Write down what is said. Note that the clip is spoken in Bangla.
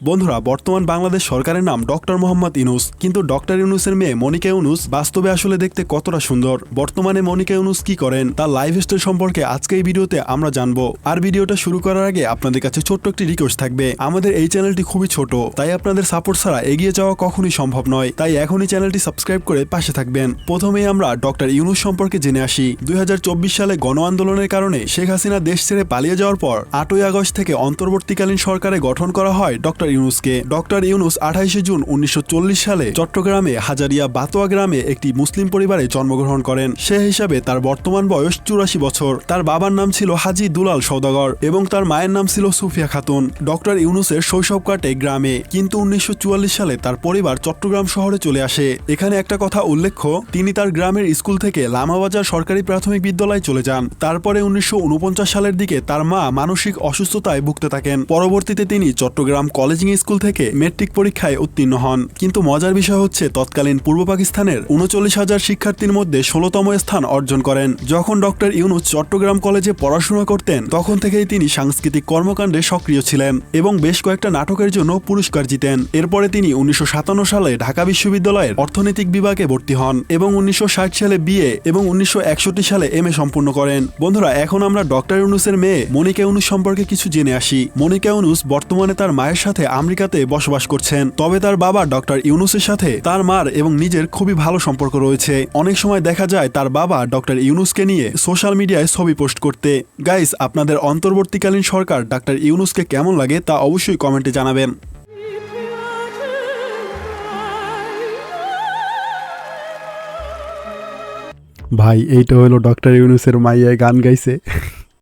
বন্ধুরা, বর্তমান বাংলাদেশ সরকারের নাম ডক্টর মোহাম্মদ ইউনূস, কিন্তু ডক্টর ইউনূসের মেয়ে মনিকা ইউনূস বাস্তবে আসলে দেখতে কতটা সুন্দর, বর্তমানে মনিকা ইউনূস কি করেন, তার লাইফস্টাইল সম্পর্কে আজকে এই ভিডিওতে আমরা জানবো। আর ভিডিওটা শুরু করার আগে আপনাদের কাছে ছোট্ট একটি রিকোয়েস্ট থাকবে। আমাদের এই চ্যানেলটি খুবই ছোট, তাই আপনাদের সাপোর্ট ছাড়া এগিয়ে যাওয়া কখনোই সম্ভব নয়, তাই এখনই চ্যানেলটি সাবস্ক্রাইব করে পাশে থাকবেন। প্রথমেই আমরা ডক্টর ইউনূস সম্পর্কে জেনে আসি। 2024 সালে গণ আন্দোলনের কারণে শেখ হাসিনা দেশ ছেড়ে পালিয়ে যাওয়ার পর 8ই আগস্ট থেকে অন্তর্বর্তীকালীন সরকারে গঠন করা হয় ডক্টর ইউনূসকে। ডক্টর ইউনূস 28 জুন 1940 সালে চট্টগ্রামে হাজারিয়া বাতোয়া গ্রামে একটি মুসলিম পরিবারে জন্মগ্রহণ করেন। সে হিসাবে তার বর্তমান বয়স 84 বছর। তার বাবার নাম ছিল হাজী দুলাল সওদাগর এবং তার মায়ের নাম ছিল সুফিয়া খাতুন। ডক্টর ইউনূসের শৈশব কাটে গ্রামে, কিন্তু 1944 সালে তার পরিবার চট্টগ্রাম শহরে চলে আসে। এখানে একটা কথা উল্লেখ্য, তিনি তার গ্রামের স্কুল থেকে লামাবাজার সরকারি প্রাথমিক বিদ্যালয়ে চলে যান। তারপরে 1949 সালের দিকে তার মা মানসিক অসুস্থতায় ভুগতে থাকেন। পরবর্তীতে তিনি চট্টগ্রাম কলেজিং স্কুল থেকে মেট্রিক পরীক্ষায় উত্তীর্ণ হন। কিন্তু মজার বিষয় হচ্ছে, তৎকালীন পূর্ব পাকিস্তানের 39,000 শিক্ষার্থীর মধ্যে 16তম স্থান অর্জন করেন। যখন ডক্টর ইউনূস চট্টগ্রাম কলেজে পড়াশোনা করতেন, তখন থেকেই তিনি সাংস্কৃতিক কর্মকাণ্ডে সক্রিয় ছিলেন এবং বেশ কয়েকটা নাটকের জন্য পুরস্কার জিতেন। এরপরে তিনি 1957 সালে ঢাকা বিশ্ববিদ্যালয়ের অর্থনৈতিক বিভাগে ভর্তি হন এবং 1960 সালে বিএ এবং 1961 সালে এমএ সম্পূর্ণ করেন। বন্ধুরা, এখন আমরা ডক্টর ইউনূসের মেয়ে মনিকা ইউনূস সম্পর্কে কিছু জেনে আসি। মনিকা ইউনূস বর্তমানে তার মায়ের সাথে আমেরিকাতে বসবাস করছেন। তবে তার বাবা ডক্টর ইউনূসের সাথে তার মার এবং নিজের খুবই ভালো সম্পর্ক রয়েছে। অনেক সময় দেখা যায় তার বাবা ডক্টর ইউনূসকে নিয়ে সোশ্যাল মিডিয়ায় ছবি পোস্ট করতে। গাইস, আপনাদের অন্তর্বর্তীকালীন সরকার ডক্টর ইউনূসকে কেমন লাগে তা অবশ্যই কমেন্টে জানাবেন। ভাই, এইটা হলো ডক্টর ইউনূসের মাইয়ায় গান গাইছে।